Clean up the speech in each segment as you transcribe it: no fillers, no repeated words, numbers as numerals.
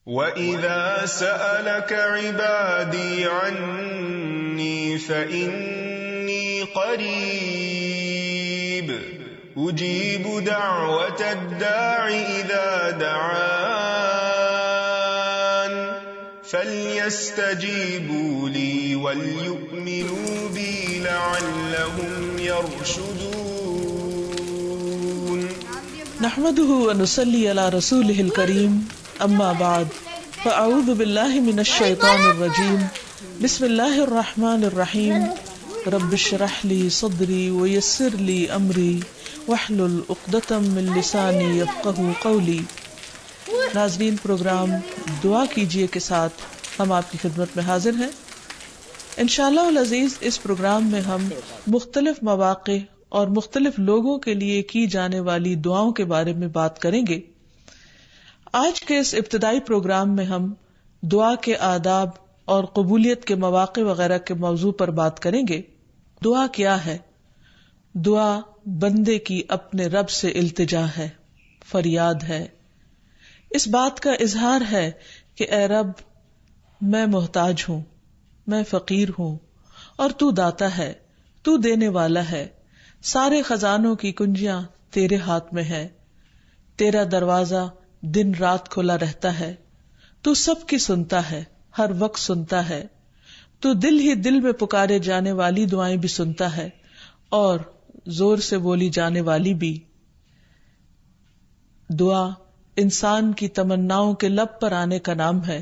وَإِذَا سَأَلَكَ عِبَادِي عَنِّي فَإِنِّي قَرِيبٌ أُجِيبُ دَعْوَةَ الدَّاعِ إِذَا دَعَانِ فَلْيَسْتَجِيبُوا لِي وَلْيُؤْمِنُوا بِي لَعَلَّهُمْ يَرْشُدُونَ. نحمده ونصلي على رسوله الكريم، اما بعد، فاعوذ باللہ من الشیطان الرجیم، بسم اللہ الرحمن الرحیم، رب اشرح لي صدری ویسر لي امری واحلل عقدۃ من لسانی یفقہوا قولی. ناظرین، پروگرام دعا کیجئے کے ساتھ ہم آپ کی خدمت میں حاضر ہیں. انشاءاللہ العزیز اس پروگرام میں ہم مختلف مواقع اور مختلف لوگوں کے لیے کی جانے والی دعاؤں کے بارے میں بات کریں گے. آج کے اس ابتدائی پروگرام میں ہم دعا کے آداب اور قبولیت کے مواقع وغیرہ کے موضوع پر بات کریں گے. دعا کیا ہے؟ دعا بندے کی اپنے رب سے التجا ہے، فریاد ہے، اس بات کا اظہار ہے کہ اے رب، میں محتاج ہوں، میں فقیر ہوں، اور تو داتا ہے، تو دینے والا ہے، سارے خزانوں کی کنجیاں تیرے ہاتھ میں ہے، تیرا دروازہ دن رات کھلا رہتا ہے، تو سب کی سنتا ہے، ہر وقت سنتا ہے، تو دل ہی دل میں پکارے جانے والی دعائیں بھی سنتا ہے اور زور سے بولی جانے والی بھی. دعا انسان کی تمناؤں کے لب پر آنے کا نام ہے.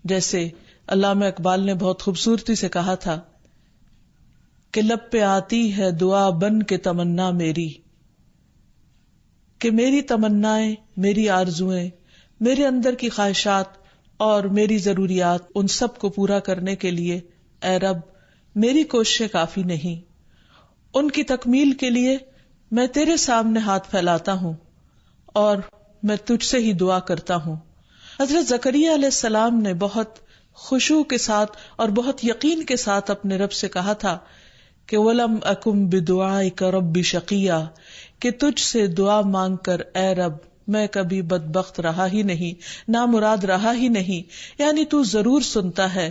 جیسے علامہ اقبال نے بہت خوبصورتی سے کہا تھا کہ لب پہ آتی ہے دعا بن کے تمنا میری، کہ میری تمنائیں، میری آرزویں، میرے اندر کی خواہشات اور میری ضروریات، ان سب کو پورا کرنے کے لیے اے رب میری کوششیں کافی نہیں. ان کی تکمیل کے لیے میں تیرے سامنے ہاتھ پھیلاتا ہوں اور میں تجھ سے ہی دعا کرتا ہوں. حضرت زکریا علیہ السلام نے بہت خشوع کے ساتھ اور بہت یقین کے ساتھ اپنے رب سے کہا تھا کہ وَلَمْ أَكُمْ بِدُعَائِكَ رَبِّ شَقِيًّا، کہ تجھ سے دعا مانگ کر اے رب میں کبھی بدبخت رہا ہی نہیں، نامراد رہا ہی نہیں. یعنی تو ضرور سنتا ہے،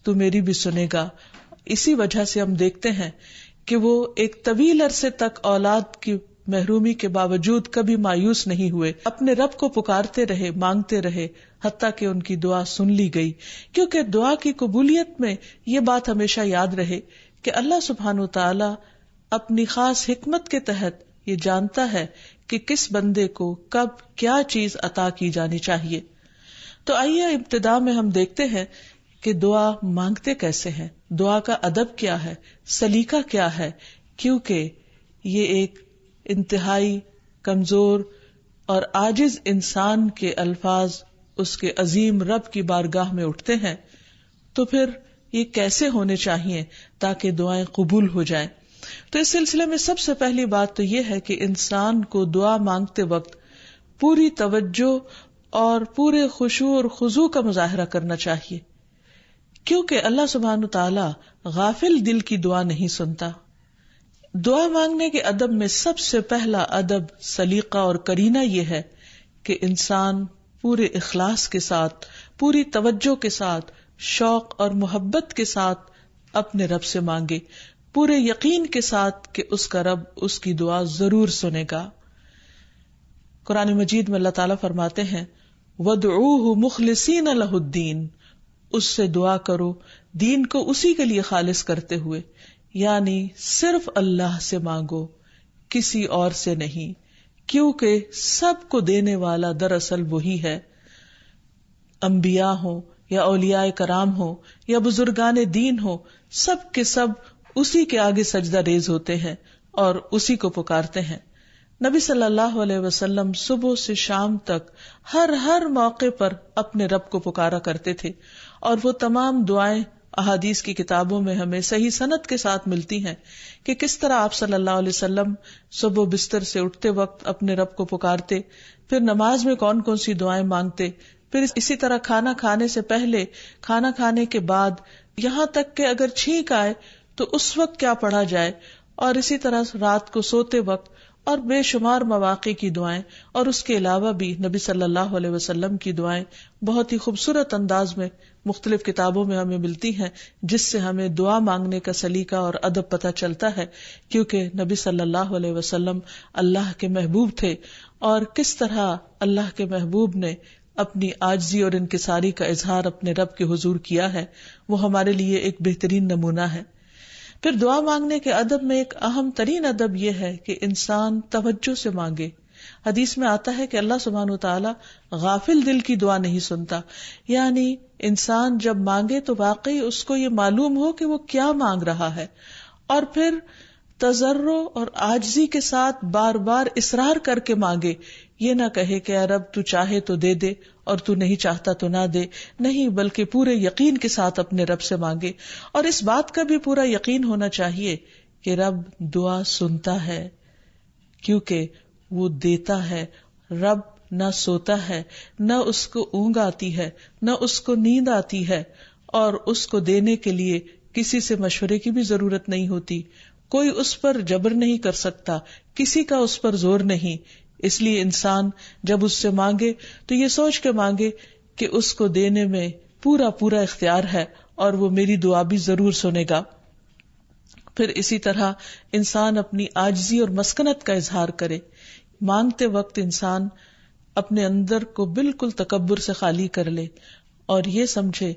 تو میری بھی سنے گا. اسی وجہ سے ہم دیکھتے ہیں کہ وہ ایک طویل عرصے تک اولاد کی محرومی کے باوجود کبھی مایوس نہیں ہوئے، اپنے رب کو پکارتے رہے، مانگتے رہے، حتیٰ کہ ان کی دعا سن لی گئی. کیونکہ دعا کی قبولیت میں یہ بات ہمیشہ یاد رہے کہ اللہ سبحانہ وتعالی اپنی خاص حکمت کے تحت یہ جانتا ہے کہ کس بندے کو کب کیا چیز عطا کی جانی چاہیے. تو آئیے ابتدا میں ہم دیکھتے ہیں کہ دعا مانگتے کیسے ہیں، دعا کا ادب کیا ہے، سلیقہ کیا ہے. کیونکہ یہ ایک انتہائی کمزور اور عاجز انسان کے الفاظ اس کے عظیم رب کی بارگاہ میں اٹھتے ہیں، تو پھر یہ کیسے ہونے چاہیے تاکہ دعائیں قبول ہو جائیں. تو اس سلسلے میں سب سے پہلی بات تو یہ ہے کہ انسان کو دعا مانگتے وقت پوری توجہ اور پورے خشوع اور خضوع کا مظاہرہ کرنا چاہیے، کیونکہ اللہ سبحانہ تعالی غافل دل کی دعا نہیں سنتا. دعا مانگنے کے ادب میں سب سے پہلا ادب، سلیقہ اور کرینہ یہ ہے کہ انسان پورے اخلاص کے ساتھ، پوری توجہ کے ساتھ، شوق اور محبت کے ساتھ اپنے رب سے مانگے، پورے یقین کے ساتھ کہ اس کا رب اس کی دعا ضرور سنے گا. قرآن مجید میں اللہ تعالیٰ فرماتے ہیں وَادْعُوهُ مُخْلِصِينَ لَهُ الدِّينَ، اس سے دعا کرو دین کو اسی کے لیے خالص کرتے ہوئے، یعنی صرف اللہ سے مانگو، کسی اور سے نہیں، کیونکہ سب کو دینے والا دراصل وہی ہے. انبیاء ہوں یا اولیاء کرام ہوں یا بزرگان دین ہوں، سب کے سب اسی کے آگے سجدہ ریز ہوتے ہیں اور اسی کو پکارتے ہیں. نبی صلی اللہ علیہ وسلم صبح سے شام تک ہر موقع پر اپنے رب کو پکارا کرتے تھے، اور وہ تمام دعائیں احادیث کی کتابوں میں ہمیں صحیح سند کے ساتھ ملتی ہیں کہ کس طرح آپ صلی اللہ علیہ وسلم صبح بستر سے اٹھتے وقت اپنے رب کو پکارتے، پھر نماز میں کون کون سی دعائیں مانگتے، پھر اسی طرح کھانا کھانے سے پہلے، کھانا کھانے کے بعد، یہاں تک کہ اگر چھینک آئے تو اس وقت کیا پڑھا جائے، اور اسی طرح رات کو سوتے وقت اور بے شمار مواقع کی دعائیں، اور اس کے علاوہ بھی نبی صلی اللہ علیہ وسلم کی دعائیں بہت ہی خوبصورت انداز میں مختلف کتابوں میں ہمیں ملتی ہیں، جس سے ہمیں دعا مانگنے کا سلیقہ اور ادب پتہ چلتا ہے، کیونکہ نبی صلی اللہ علیہ وسلم اللہ کے محبوب تھے، اور کس طرح اللہ کے محبوب نے اپنی عاجزی اور انکساری کا اظہار اپنے رب کے حضور کیا ہے، وہ ہمارے لیے ایک بہترین نمونہ ہے۔ پھر دعا مانگنے کے ادب میں ایک اہم ترین ادب یہ ہے کہ انسان توجہ سے مانگے۔ حدیث میں آتا ہے کہ اللہ سبحانہ وتعالی غافل دل کی دعا نہیں سنتا، یعنی انسان جب مانگے تو واقعی اس کو یہ معلوم ہو کہ وہ کیا مانگ رہا ہے، اور پھر تضرع اور عاجزی کے ساتھ بار بار اصرار کر کے مانگے، یہ نہ کہے کہ اے رب تو چاہے تو دے دے اور تو نہیں چاہتا تو نہ دے، نہیں، بلکہ پورے یقین کے ساتھ اپنے رب سے مانگے، اور اس بات کا بھی پورا یقین ہونا چاہیے کہ رب دعا سنتا ہے، کیونکہ وہ دیتا ہے۔ رب نہ سوتا ہے، نہ اس کو اونگ آتی ہے، نہ اس کو نیند آتی ہے، اور اس کو دینے کے لیے کسی سے مشورے کی بھی ضرورت نہیں ہوتی، کوئی اس پر جبر نہیں کر سکتا، کسی کا اس پر زور نہیں۔ اس لیے انسان جب اس سے مانگے تو یہ سوچ کے مانگے کہ اس کو دینے میں پورا پورا اختیار ہے اور وہ میری دعا بھی ضرور سنے گا۔ پھر اسی طرح انسان اپنی عاجزی اور مسکنت کا اظہار کرے۔ مانگتے وقت انسان اپنے اندر کو بالکل تکبر سے خالی کر لے اور یہ سمجھے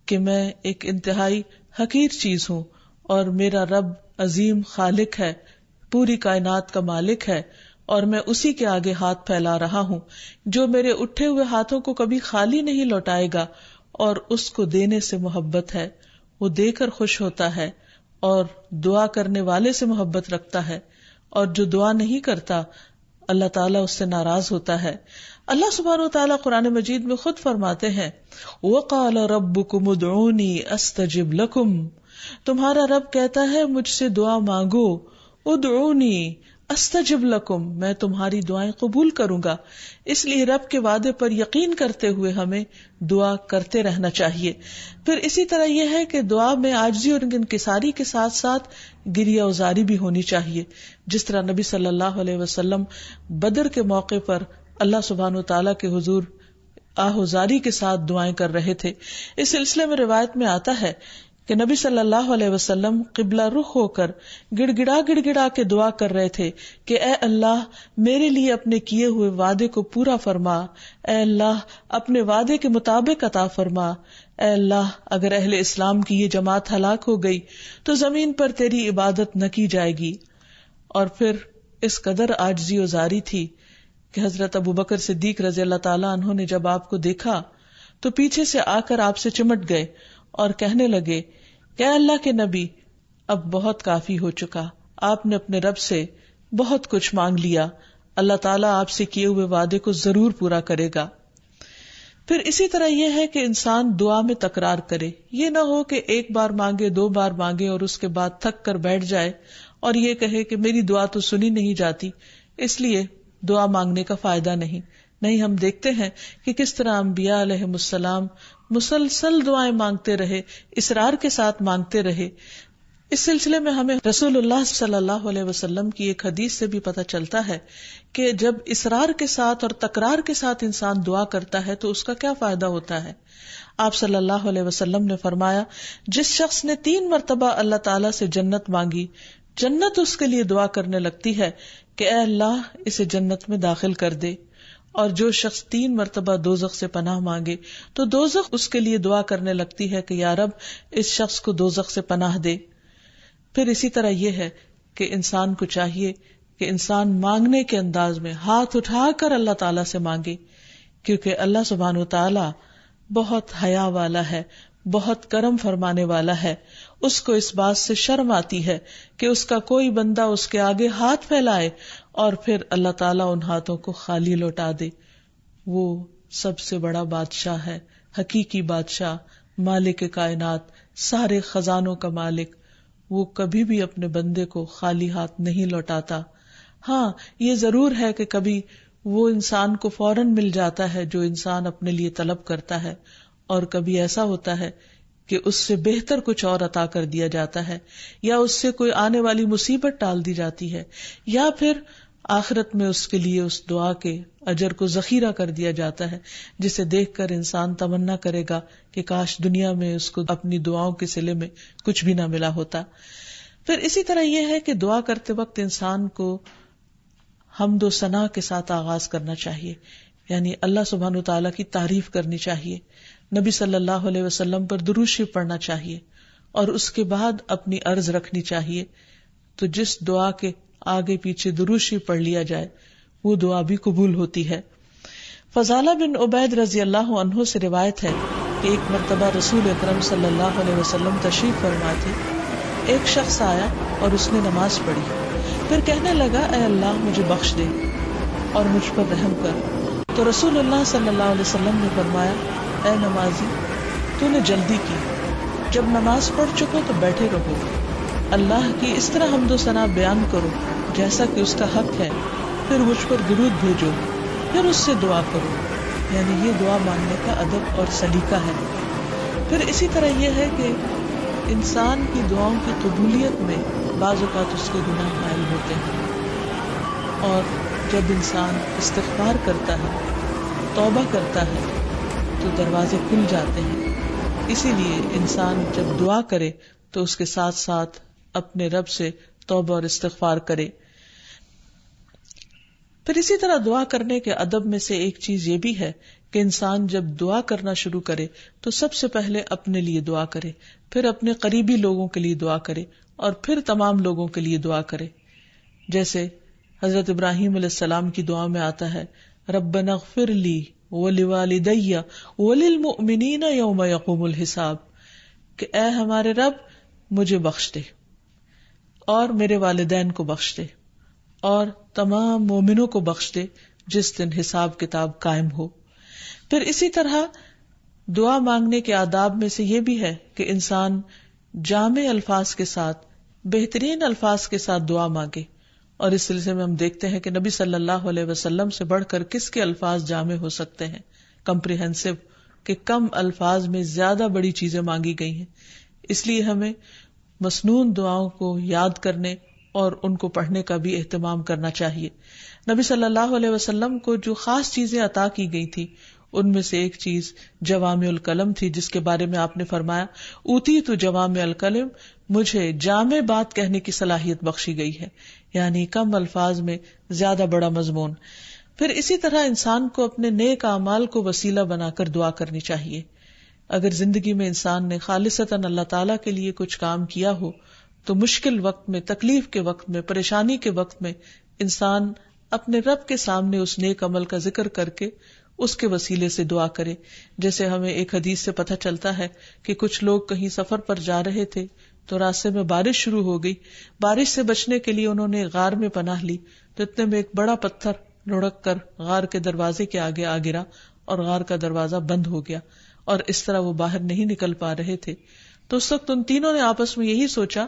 کہ میں ایک انتہائی حقیر چیز ہوں اور میرا رب عظیم خالق ہے، پوری کائنات کا مالک ہے، اور میں اسی کے آگے ہاتھ پھیلا رہا ہوں، جو میرے اٹھے ہوئے ہاتھوں کو کبھی خالی نہیں لوٹائے گا، اور اس کو دینے سے محبت ہے، وہ دے کر خوش ہوتا ہے، اور دعا کرنے والے سے محبت رکھتا ہے، اور جو دعا نہیں کرتا اللہ تعالیٰ اس سے ناراض ہوتا ہے۔ اللہ سبحانہ وتعالیٰ قرآن مجید میں خود فرماتے ہیں وَقَالَ رَبُّكُمُ ادْعُونِي أَسْتَجِبْ لَكُمْ، تمہارا رب کہتا ہے مجھ سے دعا مانگو، ادعونی استجب لکم، میں تمہاری دعائیں قبول کروں گا۔ اس لیے رب کے وعدے پر یقین کرتے ہوئے ہمیں دعا کرتے رہنا چاہیے۔ پھر اسی طرح یہ ہے کہ دعا میں عاجزی اور انکساری کے ساتھ ساتھ گریہ ازاری بھی ہونی چاہیے، جس طرح نبی صلی اللہ علیہ وسلم بدر کے موقع پر اللہ سبحانہ تعالیٰ کے حضور آہوزاری کے ساتھ دعائیں کر رہے تھے۔ اس سلسلے میں روایت میں آتا ہے کہ نبی صلی اللہ علیہ وسلم قبلہ رخ ہو کر گڑ گڑا کے دعا کر رہے تھے کہ اے اللہ میرے لیے اپنے کیے ہوئے وعدے کو پورا فرما، اے اللہ اپنے وعدے کے مطابق عطا فرما، اے اللہ اگر اہل اسلام کی یہ جماعت ہلاک ہو گئی تو زمین پر تیری عبادت نہ کی جائے گی۔ اور پھر اس قدر عاجزی و زاری تھی کہ حضرت ابوبکر صدیق رضی اللہ تعالیٰ عنہ نے جب آپ کو دیکھا تو پیچھے سے آ کر آپ سے چمٹ گئے اور کہنے لگے کہ اے اللہ کے نبی اب بہت کافی ہو چکا، آپ نے اپنے رب سے بہت کچھ مانگ لیا، اللہ تعالیٰ آپ سے کیے ہوئے وعدے کو ضرور پورا کرے گا۔ پھر اسی طرح یہ ہے کہ انسان دعا میں تکرار کرے، یہ نہ ہو کہ ایک بار مانگے، دو بار مانگے اور اس کے بعد تھک کر بیٹھ جائے اور یہ کہے کہ میری دعا تو سنی نہیں جاتی، اس لیے دعا مانگنے کا فائدہ نہیں۔ ہم دیکھتے ہیں کہ کس طرح انبیاء علیہم السلام مسلسل دعائیں مانگتے رہے، اصرار کے ساتھ مانگتے رہے۔ اس سلسلے میں ہمیں رسول اللہ صلی اللہ علیہ وسلم کی ایک حدیث سے بھی پتہ چلتا ہے کہ جب اصرار کے ساتھ اور تکرار کے ساتھ انسان دعا کرتا ہے تو اس کا کیا فائدہ ہوتا ہے۔ آپ صلی اللہ علیہ وسلم نے فرمایا جس شخص نے 3 مرتبہ اللہ تعالیٰ سے جنت مانگی، جنت اس کے لیے دعا کرنے لگتی ہے کہ اے اللہ اسے جنت میں داخل کر دے، اور جو شخص 3 مرتبہ دوزخ سے پناہ مانگے تو دوزخ اس کے لیے دعا کرنے لگتی ہے کہ یا رب اس شخص کو دوزخ سے پناہ دے۔ پھر اسی طرح یہ ہے کہ انسان کو چاہیے کہ انسان مانگنے کے انداز میں ہاتھ اٹھا کر اللہ تعالیٰ سے مانگے، کیونکہ اللہ سبحانہ وتعالیٰ بہت حیا والا ہے، بہت کرم فرمانے والا ہے۔ اس کو اس بات سے شرم آتی ہے کہ اس کا کوئی بندہ اس کے آگے ہاتھ پھیلائے اور پھر اللہ تعالیٰ ان ہاتھوں کو خالی لوٹا دے۔ وہ سب سے بڑا بادشاہ ہے، حقیقی بادشاہ، مالک کائنات، سارے خزانوں کا مالک، وہ کبھی بھی اپنے بندے کو خالی ہاتھ نہیں لوٹاتا۔ ہاں یہ ضرور ہے کہ کبھی وہ انسان کو فوراً مل جاتا ہے جو انسان اپنے لیے طلب کرتا ہے، اور کبھی ایسا ہوتا ہے کہ اس سے بہتر کچھ اور عطا کر دیا جاتا ہے، یا اس سے کوئی آنے والی مصیبت ٹال دی جاتی ہے، یا پھر آخرت میں اس کے لیے اس دعا کے اجر کو ذخیرہ کر دیا جاتا ہے، جسے دیکھ کر انسان تمنا کرے گا کہ کاش دنیا میں اس کو اپنی دعاؤں کے صلے میں کچھ بھی نہ ملا ہوتا۔ پھر اسی طرح یہ ہے کہ دعا کرتے وقت انسان کو حمد و ثنا کے ساتھ آغاز کرنا چاہیے، یعنی اللہ سبحانہ وتعالیٰ کی تعریف کرنی چاہیے، نبی صلی اللہ علیہ وسلم پر درود شریف پڑھنا چاہیے، اور اس کے بعد اپنی عرض رکھنی چاہیے۔ تو جس دعا کے آگے پیچھے درود شریف پڑھ لیا جائے وہ دعا بھی قبول ہوتی ہے۔ فضالہ بن عبید رضی اللہ عنہ سے روایت ہے کہ ایک مرتبہ رسول اکرم صلی اللہ علیہ وسلم تشریف فرما تھے، ایک شخص آیا اور اس نے نماز پڑھی، پھر کہنے لگا اے اللہ مجھے بخش دے اور مجھ پر رحم کر۔ تو رسول اللہ صلی اللہ علیہ وسلم نے فرمایا اے نمازی تو نے جلدی کی، جب نماز پڑھ چکو تو بیٹھے رہو، اللہ کی اس طرح حمد و ثنا بیان کرو جیسا کہ اس کا حق ہے، پھر مجھ پر درود بھیجو، پھر اس سے دعا کرو، یعنی یہ دعا مانگنے کا ادب اور سلیقہ ہے۔ پھر اسی طرح یہ ہے کہ انسان کی دعاؤں کی قبولیت میں بعض اوقات اس کے گناہ حائل ہوتے ہیں، اور جب انسان استغفار کرتا ہے، توبہ کرتا ہے تو دروازے کھل جاتے ہیں۔ اسی لیے انسان جب دعا کرے تو اس کے ساتھ ساتھ اپنے رب سے توبہ اور استغفار کرے۔ پھر اسی طرح دعا کرنے کے ادب میں سے ایک چیز یہ بھی ہے کہ انسان جب دعا کرنا شروع کرے تو سب سے پہلے اپنے لیے دعا کرے، پھر اپنے قریبی لوگوں کے لیے دعا کرے، اور پھر تمام لوگوں کے لیے دعا کرے۔ جیسے حضرت ابراہیم علیہ السلام کی دعا میں آتا ہے ربنا اغفر لی ولوالدی وللمؤمنین یوم یقوم الحساب، کہ اے ہمارے رب مجھے بخش دے اور میرے والدین کو بخش دے اور تمام مومنوں کو بخش دے جس دن حساب کتاب قائم ہو۔ پھر اسی طرح دعا مانگنے کے آداب میں سے یہ بھی ہے کہ انسان جامع الفاظ کے ساتھ، بہترین الفاظ کے ساتھ دعا مانگے، اور اس سلسلے میں ہم دیکھتے ہیں کہ نبی صلی اللہ علیہ وسلم سے بڑھ کر کس کے الفاظ جامع ہو سکتے ہیں، کمپریہنسو، کہ کم الفاظ میں زیادہ بڑی چیزیں مانگی گئی ہیں۔ اس لیے ہمیں مسنون دعاؤں کو یاد کرنے اور ان کو پڑھنے کا بھی اہتمام کرنا چاہیے۔ نبی صلی اللہ علیہ وسلم کو جو خاص چیزیں عطا کی گئی تھی ان میں سے ایک چیز جوامع الکلم تھی، جس کے بارے میں آپ نے فرمایا اوتیت جوامع الکلم، مجھے جامع بات کہنے کی صلاحیت بخشی گئی ہے، یعنی کم الفاظ میں زیادہ بڑا مضمون۔ پھر اسی طرح انسان کو اپنے نیک اعمال کو وسیلہ بنا کر دعا کرنی چاہیے۔ اگر زندگی میں انسان نے خالصتاً اللہ تعالیٰ کے لیے کچھ کام کیا ہو تو مشکل وقت میں، تکلیف کے وقت میں، پریشانی کے وقت میں انسان اپنے رب کے سامنے اس نیک عمل کا ذکر کر کے اس کے وسیلے سے دعا کرے۔ جیسے ہمیں ایک حدیث سے پتہ چلتا ہے کہ کچھ لوگ کہیں سفر پر جا رہے تھے تو راستے میں بارش شروع ہو گئی، بارش سے بچنے کے لیے انہوں نے غار میں پناہ لی، تو اتنے میں ایک بڑا پتھر لڑک کر غار کے دروازے کے آگے آ گرا اور غار کا دروازہ بند ہو گیا، اور اس طرح وہ باہر نہیں نکل پا رہے تھے۔ تو اس وقت ان تینوں نے آپس میں یہی سوچا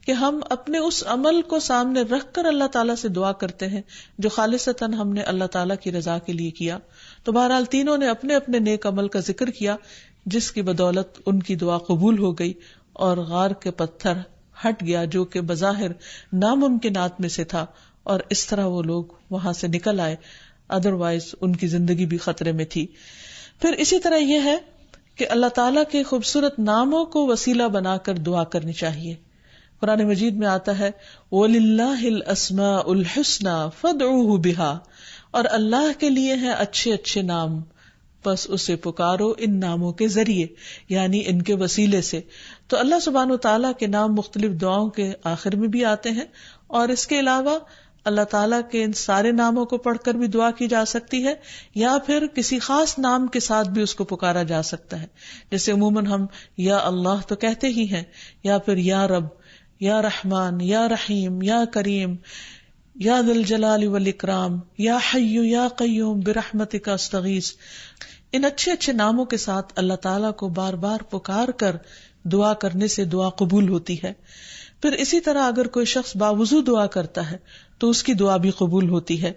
کہ ہم اپنے اس عمل کو سامنے رکھ کر اللہ تعالیٰ سے دعا کرتے ہیں جو خالصتاً ہم نے اللہ تعالیٰ کی رضا کے لیے کیا۔ تو بہرحال تینوں نے اپنے اپنے نیک عمل کا ذکر کیا، جس کی بدولت ان کی دعا قبول ہو گئی اور غار کے پتھر ہٹ گیا جو کہ بظاہر ناممکنات میں سے تھا، اور اس طرح وہ لوگ وہاں سے نکل آئے، ادروائز ان کی زندگی بھی خطرے میں تھی۔ پھر اسی طرح یہ ہے کہ اللہ تعالیٰ کے خوبصورت ناموں کو وسیلہ بنا کر دعا کرنی چاہیے۔ قرآن مجید میں آتا ہے وَلِلَّهِ الْأَسْمَاءُ الْحُسْنَى فَادْعُوهُ بِهَا، اور اللہ کے لیے ہیں اچھے اچھے نام، بس اسے پکارو ان ناموں کے ذریعے، یعنی ان کے وسیلے سے۔ تو اللہ سبحانہ وتعالیٰ کے نام مختلف دعاؤں کے آخر میں بھی آتے ہیں، اور اس کے علاوہ اللہ تعالیٰ کے ان سارے ناموں کو پڑھ کر بھی دعا کی جا سکتی ہے، یا پھر کسی خاص نام کے ساتھ بھی اس کو پکارا جا سکتا ہے۔ جیسے عموماً ہم یا اللہ تو کہتے ہی ہیں، یا پھر یا رب، یا رحمان، یا رحیم، یا کریم، یا ذی الجلال والاکرام، یا حی یا قیوم برحمتک استغیث۔ ان اچھے اچھے ناموں کے ساتھ اللہ تعالیٰ کو بار بار پکار کر دعا کرنے سے دعا قبول ہوتی ہے۔ پھر اسی طرح اگر کوئی شخص باوضو دعا کرتا ہے تو اس کی دعا بھی قبول ہوتی ہے۔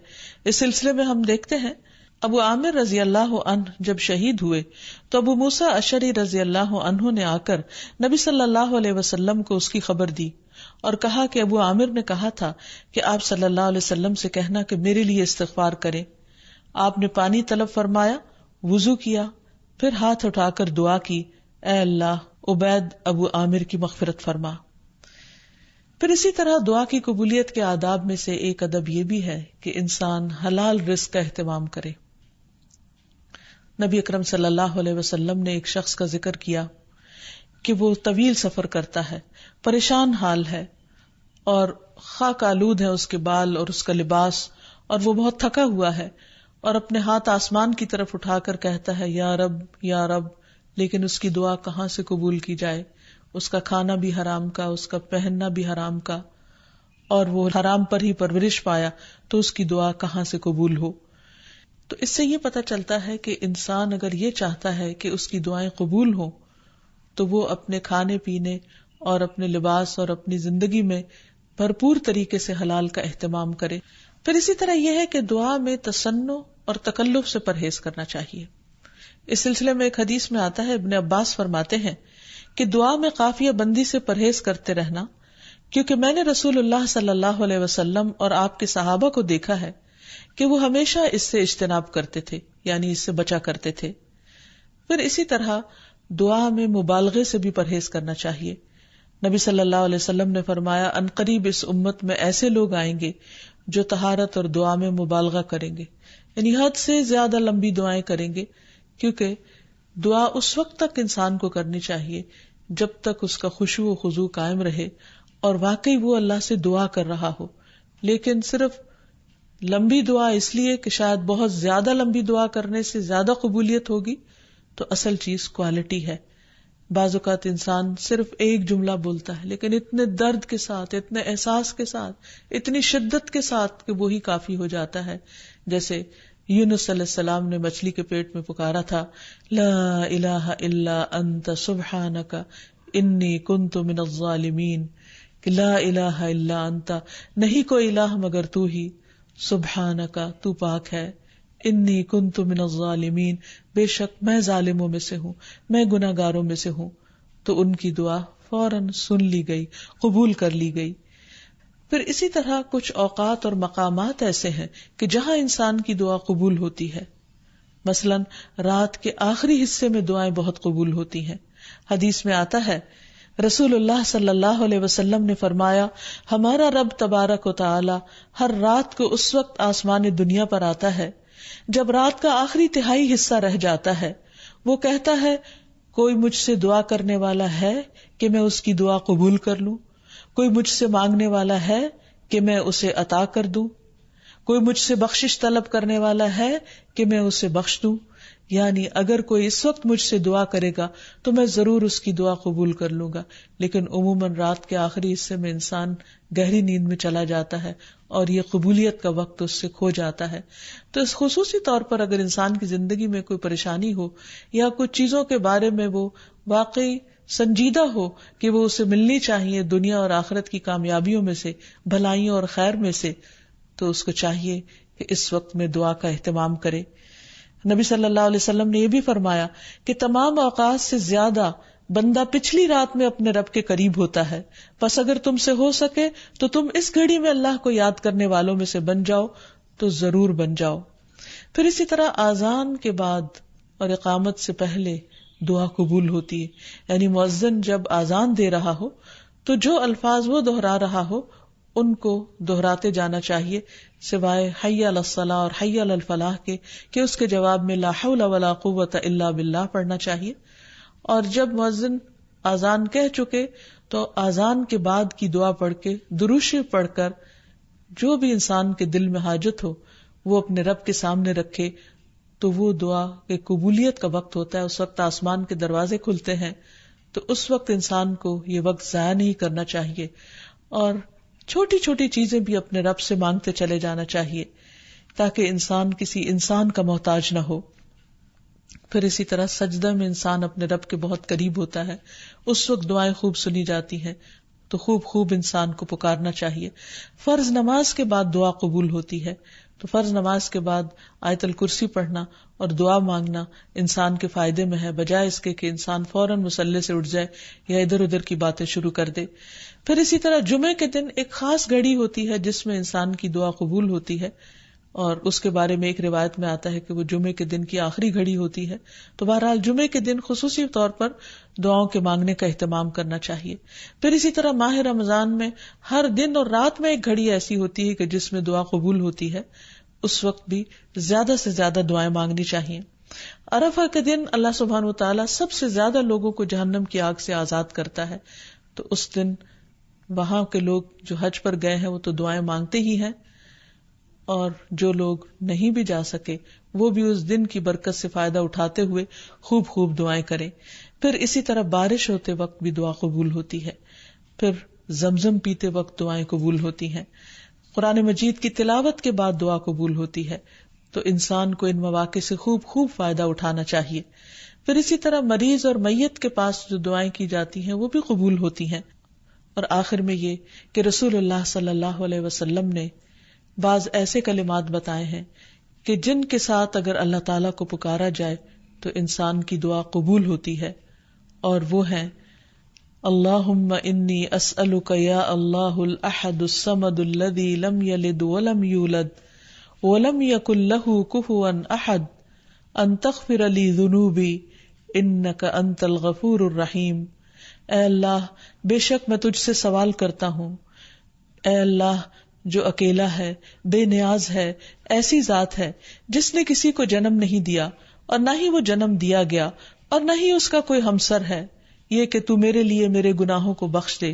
اس سلسلے میں ہم دیکھتے ہیں ابو عامر رضی اللہ عنہ جب شہید ہوئے تو ابو موسیٰ اشعری رضی اللہ عنہ نے آ کر نبی صلی اللہ علیہ وسلم کو اس کی خبر دی، اور کہا کہ ابو عامر نے کہا تھا کہ آپ صلی اللہ علیہ وسلم سے کہنا کہ میرے لیے استغفار کریں. آپ نے پانی طلب فرمایا، وضو کیا، پھر ہاتھ اٹھا کر دعا کی، اے اللہ عبید ابو عامر کی مغفرت فرما. پھر اسی طرح دعا کی قبولیت کے آداب میں سے ایک ادب یہ بھی ہے کہ انسان حلال رزق کا اہتمام کرے. نبی اکرم صلی اللہ علیہ وسلم نے ایک شخص کا ذکر کیا کہ وہ طویل سفر کرتا ہے، پریشان حال ہے اور خاک آلود ہے اس کے بال اور اس کا لباس، اور وہ بہت تھکا ہوا ہے اور اپنے ہاتھ آسمان کی طرف اٹھا کر کہتا ہے یا رب یا رب، لیکن اس کی دعا کہاں سے قبول کی جائے؟ اس کا کھانا بھی حرام کا، اس کا پہننا بھی حرام کا، اور وہ حرام پر ہی پرورش پایا، تو اس کی دعا کہاں سے قبول ہو؟ تو اس سے یہ پتہ چلتا ہے کہ انسان اگر یہ چاہتا ہے کہ اس کی دعائیں قبول ہوں تو وہ اپنے کھانے پینے اور اپنے لباس اور اپنی زندگی میں بھرپور طریقے سے حلال کا اہتمام کرے. پھر اسی طرح یہ ہے کہ دعا میں تصنع اور تکلف سے پرہیز کرنا چاہیے. اس سلسلے میں ایک حدیث میں آتا ہے، ابن عباس فرماتے ہیں کہ دعا میں قافیہ بندی سے پرہیز کرتے رہنا، کیونکہ میں نے رسول اللہ صلی اللہ علیہ وسلم اور آپ کے صحابہ کو دیکھا ہے کہ وہ ہمیشہ اس سے اجتناب کرتے تھے، یعنی اس سے بچا کرتے تھے. پھر اسی طرح دعا میں مبالغے سے بھی پرہیز کرنا چاہیے. نبی صلی اللہ علیہ وسلم نے فرمایا، ان قریب اس امت میں ایسے لوگ آئیں گے جو طہارت اور دعا میں مبالغہ کریں گے، یعنی حد سے زیادہ لمبی دعائیں کریں گے، کیونکہ دعا اس وقت تک انسان کو کرنی چاہیے جب تک اس کا خشوع و خضوع قائم رہے اور واقعی وہ اللہ سے دعا کر رہا ہو. لیکن صرف لمبی دعا اس لیے کہ شاید بہت زیادہ لمبی دعا کرنے سے زیادہ قبولیت ہوگی، تو اصل چیز کوالٹی ہے. بعض اوقات انسان صرف ایک جملہ بولتا ہے لیکن اتنے درد کے ساتھ، اتنے احساس کے ساتھ، اتنی شدت کے ساتھ کہ وہی کافی ہو جاتا ہے. جیسے یونس علیہ السلام نے مچھلی کے پیٹ میں پکارا تھا، لا الہ الا انت سبحانک انی کنت من الظالمین، کہ لا الہ الا انت، نہیں کوئی الہ مگر تو ہی، سبحانک تو پاک ہے، انی کنت من الظالمین بے شک میں ظالموں میں سے ہوں، میں گناہ گاروں میں سے ہوں. تو ان کی دعا فوراً سن لی گئی، قبول کر لی گئی. پھر اسی طرح کچھ اوقات اور مقامات ایسے ہیں کہ جہاں انسان کی دعا قبول ہوتی ہے. مثلاً رات کے آخری حصے میں دعائیں بہت قبول ہوتی ہیں. حدیث میں آتا ہے، رسول اللہ صلی اللہ علیہ وسلم نے فرمایا، ہمارا رب تبارک و تعالی ہر رات کو اس وقت آسمان دنیا پر آتا ہے جب رات کا آخری تہائی حصہ رہ جاتا ہے. وہ کہتا ہے، کوئی مجھ سے دعا کرنے والا ہے کہ میں اس کی دعا قبول کر لوں؟ کوئی مجھ سے مانگنے والا ہے کہ میں اسے عطا کر دوں؟ کوئی مجھ سے بخشش طلب کرنے والا ہے کہ میں اسے بخش دوں؟ یعنی اگر کوئی اس وقت مجھ سے دعا کرے گا تو میں ضرور اس کی دعا قبول کر لوں گا. لیکن عموماً رات کے آخری حصے میں انسان گہری نیند میں چلا جاتا ہے اور یہ قبولیت کا وقت اس سے کھو جاتا ہے. تو اس خصوصی طور پر اگر انسان کی زندگی میں کوئی پریشانی ہو یا کچھ چیزوں کے بارے میں وہ واقعی سنجیدہ ہو کہ وہ اسے ملنی چاہیے دنیا اور آخرت کی کامیابیوں میں سے، بھلائیوں اور خیر میں سے، تو اس کو چاہیے کہ اس وقت میں دعا کا اہتمام کرے. نبی صلی اللہ علیہ وسلم نے یہ بھی فرمایا کہ تمام اوقات سے زیادہ بندہ پچھلی رات میں اپنے رب کے قریب ہوتا ہے، پس اگر تم سے ہو سکے تو تم اس گھڑی میں اللہ کو یاد کرنے والوں میں سے بن جاؤ تو ضرور بن جاؤ. پھر اسی طرح آذان کے بعد اور اقامت سے پہلے دعا قبول ہوتی ہے. یعنی مؤذن جب آذان دے رہا ہو تو جو الفاظ وہ دہرا رہا ہو ان کو دہراتے جانا چاہیے، سوائے حی علی الصلاح اور حی علی الفلاح کے، کہ اس کے جواب میں لا حول ولا قوت الا باللہ پڑھنا چاہیے. اور جب مؤذن آذان کہہ چکے تو آذان کے بعد کی دعا پڑھ کے، درود شریف پڑھ کر، جو بھی انسان کے دل میں حاجت ہو وہ اپنے رب کے سامنے رکھے. تو وہ دعا کے قبولیت کا وقت ہوتا ہے، اس وقت آسمان کے دروازے کھلتے ہیں. تو اس وقت انسان کو یہ وقت ضائع نہیں کرنا چاہیے اور چھوٹی چھوٹی چیزیں بھی اپنے رب سے مانگتے چلے جانا چاہیے تاکہ انسان کسی انسان کا محتاج نہ ہو. پھر اسی طرح سجدہ میں انسان اپنے رب کے بہت قریب ہوتا ہے، اس وقت دعائیں خوب سنی جاتی ہیں، تو خوب انسان کو پکارنا چاہیے. فرض نماز کے بعد دعا قبول ہوتی ہے تو فرض نماز کے بعد آیت الکرسی پڑھنا اور دعا مانگنا انسان کے فائدے میں ہے، بجائے اس کے کہ انسان فوراً مصلی سے اٹھ جائے یا ادھر ادھر کی باتیں شروع کر دے. پھر اسی طرح جمعے کے دن ایک خاص گھڑی ہوتی ہے جس میں انسان کی دعا قبول ہوتی ہے، اور اس کے بارے میں ایک روایت میں آتا ہے کہ وہ جمعے کے دن کی آخری گھڑی ہوتی ہے. تو بہرحال جمعے کے دن خصوصی طور پر دعاؤں کے مانگنے کا اہتمام کرنا چاہیے. پھر اسی طرح ماہ رمضان میں ہر دن اور رات میں ایک گھڑی ایسی ہوتی ہے کہ جس میں دعا قبول ہوتی ہے، اس وقت بھی زیادہ سے زیادہ دعائیں مانگنی چاہیے. عرفہ کے دن اللہ سبحانہ و تعالیٰ سب سے زیادہ لوگوں کو جہنم کی آگ سے آزاد کرتا ہے، تو اس دن وہاں کے لوگ جو حج پر گئے ہیں وہ تو دعائیں مانگتے ہی ہیں، اور جو لوگ نہیں بھی جا سکے وہ بھی اس دن کی برکت سے فائدہ اٹھاتے ہوئے خوب خوب دعائیں کریں. پھر اسی طرح بارش ہوتے وقت بھی دعا قبول ہوتی ہے. پھر زمزم پیتے وقت دعائیں قبول ہوتی ہیں. قرآن مجید کی تلاوت کے بعد دعا قبول ہوتی ہے. تو انسان کو ان مواقع سے خوب خوب فائدہ اٹھانا چاہیے. پھر اسی طرح مریض اور میت کے پاس جو دعائیں کی جاتی ہیں وہ بھی قبول ہوتی ہیں. اور آخر میں یہ کہ رسول اللہ صلی اللہ علیہ وسلم نے بعض ایسے کلمات بتائے ہیں کہ جن کے ساتھ اگر اللہ تعالیٰ کو پکارا جائے تو انسان کی دعا قبول ہوتی ہے، اور وہ ہیں اللہم انی اسألک یا اللہ الاحد الصمد الذی لم یلد ولم یولد ولم یکن لہ کفوا احد ان تغفر لی ذنوبی انک انت الغفور الرحیم. اے اللہ، بے شک میں تجھ سے سوال کرتا ہوں، اے اللہ جو اکیلا ہے، بے نیاز ہے، ایسی ذات ہے جس نے کسی کو جنم نہیں دیا اور نہ ہی وہ جنم دیا گیا اور نہ ہی اس کا کوئی ہمسر ہے، یہ کہ تو میرے لیے میرے گناہوں کو بخش دے،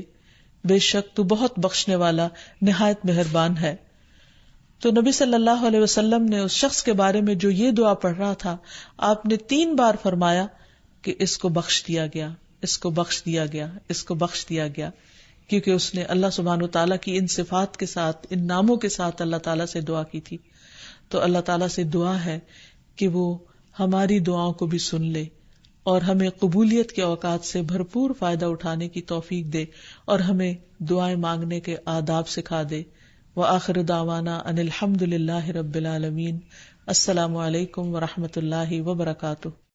بے شک تو بہت بخشنے والا نہایت مہربان ہے. تو نبی صلی اللہ علیہ وسلم نے اس شخص کے بارے میں جو یہ دعا پڑھ رہا تھا، آپ نے 3 بار فرمایا کہ اس کو بخش دیا گیا، اس کو بخش دیا گیا، اس کو بخش دیا گیا، کیونکہ اس نے اللہ سبحانہ و تعالیٰ کی ان صفات کے ساتھ، ان ناموں کے ساتھ اللہ تعالیٰ سے دعا کی تھی. تو اللہ تعالیٰ سے دعا ہے کہ وہ ہماری دعاؤں کو بھی سن لے اور ہمیں قبولیت کے اوقات سے بھرپور فائدہ اٹھانے کی توفیق دے اور ہمیں دعائیں مانگنے کے آداب سکھا دے. وآخر دعوانا ان الحمد للہ رب العالمین. السلام علیکم ورحمۃ اللہ وبرکاتہ.